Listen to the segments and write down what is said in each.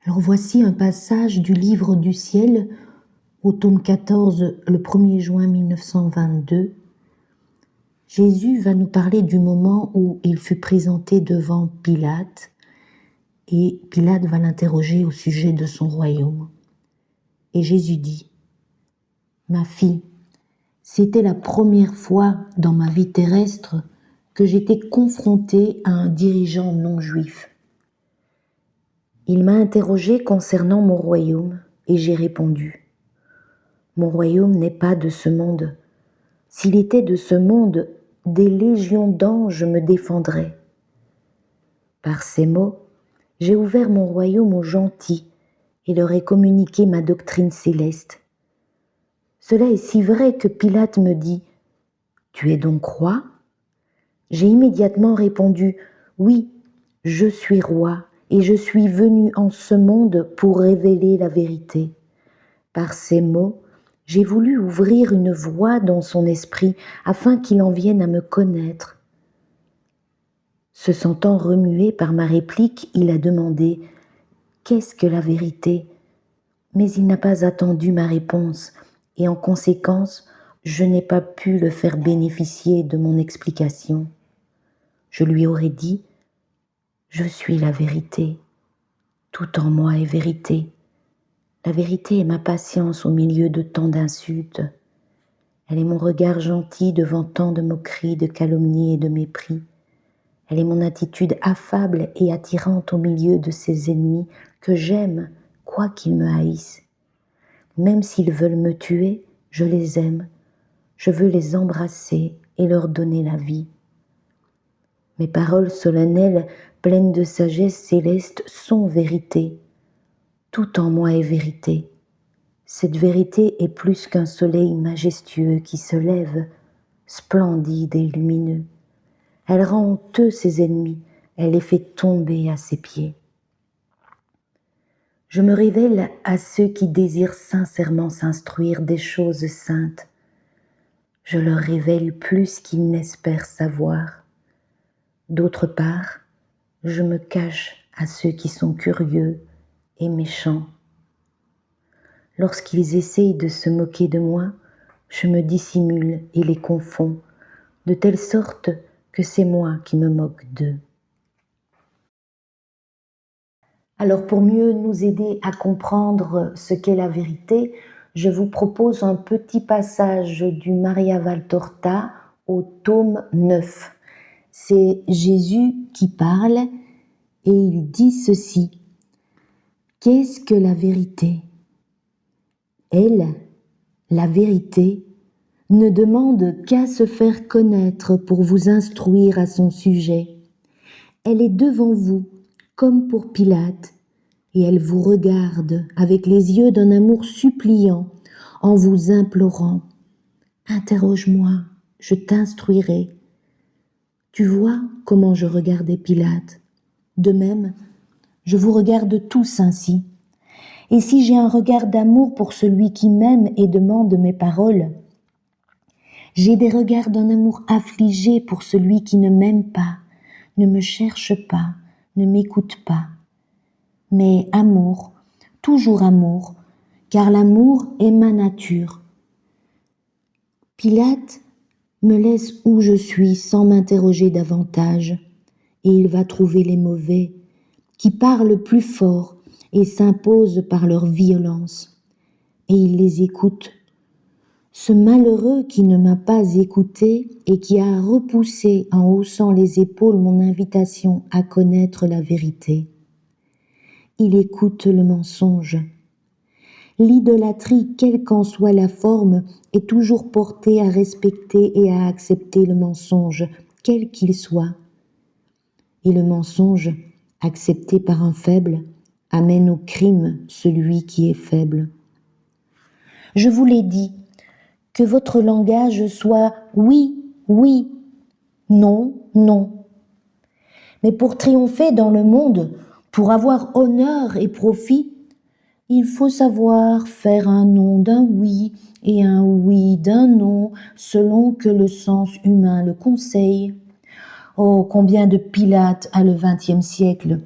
Alors voici un passage du livre du ciel au tome 14, le 1er juin 1922. Jésus va nous parler du moment où il fut présenté devant Pilate et Pilate va l'interroger au sujet de son royaume. Et Jésus dit : « Ma fille, c'était la première fois dans ma vie terrestre que j'étais confrontée à un dirigeant non juif. Il m'a interrogé concernant mon royaume et j'ai répondu : mon royaume n'est pas de ce monde. S'il était de ce monde, des légions d'anges me défendraient. Par ces mots, j'ai ouvert mon royaume aux gentils et leur ai communiqué ma doctrine céleste. Cela est si vrai que Pilate me dit : « Tu es donc roi ? » J'ai immédiatement répondu : « Oui, je suis roi et je suis venu en ce monde pour révéler la vérité. » Par ces mots, j'ai voulu ouvrir une voie dans son esprit afin qu'il en vienne à me connaître. Se sentant remué par ma réplique, il a demandé : « Qu'est-ce que la vérité ? » Mais il n'a pas attendu ma réponse et en conséquence, je n'ai pas pu le faire bénéficier de mon explication. Je lui aurais dit : « Je suis la vérité. Tout en moi est vérité. La vérité est ma patience au milieu de tant d'insultes. Elle est mon regard gentil devant tant de moqueries, de calomnies et de mépris. Elle est mon attitude affable et attirante au milieu de ces ennemis que j'aime, quoi qu'ils me haïssent. Même s'ils veulent me tuer, je les aime. Je veux les embrasser et leur donner la vie. Mes paroles solennelles, pleines de sagesse céleste, sont vérité. Tout en moi est vérité. Cette vérité est plus qu'un soleil majestueux qui se lève, splendide et lumineux. Elle rend honteux ses ennemis, elle les fait tomber à ses pieds. Je me révèle à ceux qui désirent sincèrement s'instruire des choses saintes. Je leur révèle plus qu'ils n'espèrent savoir. D'autre part, je me cache à ceux qui sont curieux et méchants. Lorsqu'ils essayent de se moquer de moi, je me dissimule et les confonds, de telle sorte que c'est moi qui me moque d'eux. Alors pour mieux nous aider à comprendre ce qu'est la vérité, je vous propose un petit passage du Maria Valtorta au tome 9. C'est Jésus qui parle et il dit ceci : « Qu'est-ce que la vérité ? Elle, la vérité, ne demande qu'à se faire connaître pour vous instruire à son sujet. Elle est devant vous, comme pour Pilate, et elle vous regarde avec les yeux d'un amour suppliant, en vous implorant : « Interroge-moi, je t'instruirai. » Tu vois comment je regardais Pilate. De même, je vous regarde tous ainsi. Et si j'ai un regard d'amour pour celui qui m'aime et demande mes paroles, j'ai des regards d'un amour affligé pour celui qui ne m'aime pas, ne me cherche pas, ne m'écoute pas. Mais amour, toujours amour, car l'amour est ma nature. Pilate me laisse où je suis sans m'interroger davantage, et il va trouver les mauvais, qui parlent plus fort et s'imposent par leur violence, et il les écoute. Ce malheureux qui ne m'a pas écouté et qui a repoussé en haussant les épaules mon invitation à connaître la vérité. Il écoute le mensonge. L'idolâtrie, quelle qu'en soit la forme, est toujours portée à respecter et à accepter le mensonge, quel qu'il soit. Et le mensonge, accepté par un faible, amène au crime celui qui est faible. Je vous l'ai dit, que votre langage soit oui, oui, non, non. Mais pour triompher dans le monde, pour avoir honneur et profit, il faut savoir faire un non d'un oui et un oui d'un non, selon que le sens humain le conseille. Oh, combien de Pilates à le XXe siècle,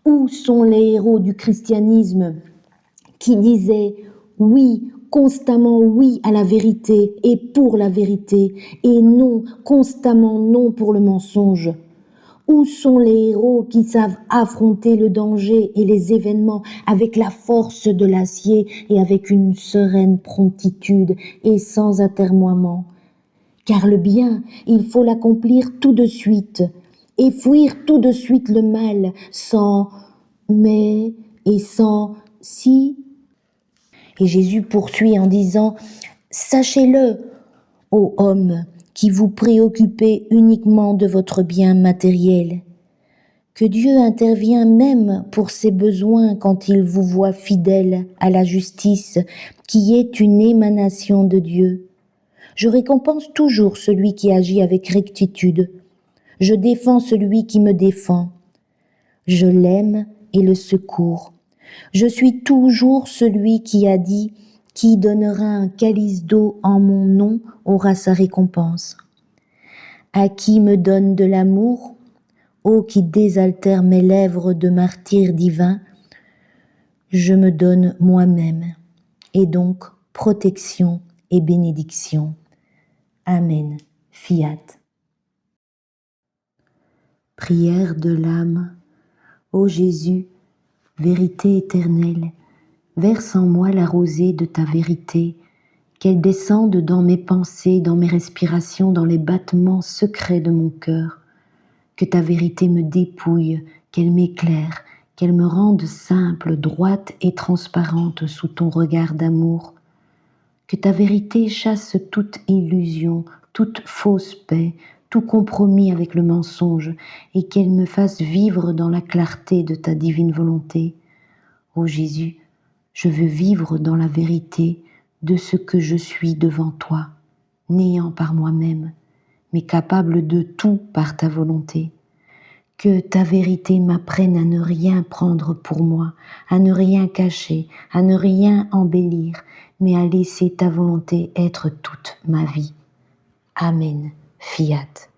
Où sont les héros du christianisme qui disaient oui, constamment oui à la vérité et pour la vérité, et non, constamment non pour le mensonge? Où sont les héros qui savent affronter le danger et les événements avec la force de l'acier et avec une sereine promptitude et sans atermoiement? Car le bien, il faut l'accomplir tout de suite et fuir tout de suite le mal sans mais et sans si. Et Jésus poursuit en disant « Sachez-le, ô hommes, qui vous préoccupez uniquement de votre bien matériel, que Dieu intervient même pour ses besoins quand il vous voit fidèle à la justice qui est une émanation de Dieu. Je récompense toujours celui qui agit avec rectitude. Je défends celui qui me défend. Je l'aime et le secours. Je suis toujours celui qui a dit « Qui donnera un calice d'eau en mon nom aura sa récompense. » À qui me donne de l'amour, ô qui désaltère mes lèvres de martyr divin, je me donne moi-même, et donc protection et bénédiction. Amen. Fiat. Prière de l'âme. Ô Jésus, vérité éternelle, verse en moi la rosée de ta vérité, qu'elle descende dans mes pensées, dans mes respirations, dans les battements secrets de mon cœur. Que ta vérité me dépouille, qu'elle m'éclaire, qu'elle me rende simple, droite et transparente sous ton regard d'amour. Que ta vérité chasse toute illusion, toute fausse paix, tout compromis avec le mensonge, et qu'elle me fasse vivre dans la clarté de ta divine volonté. Ô Jésus, je veux vivre dans la vérité de ce que je suis devant toi, n'ayant par moi-même, mais capable de tout par ta volonté. Que ta vérité m'apprenne à ne rien prendre pour moi, à ne rien cacher, à ne rien embellir, mais à laisser ta volonté être toute ma vie. Amen. Fiat.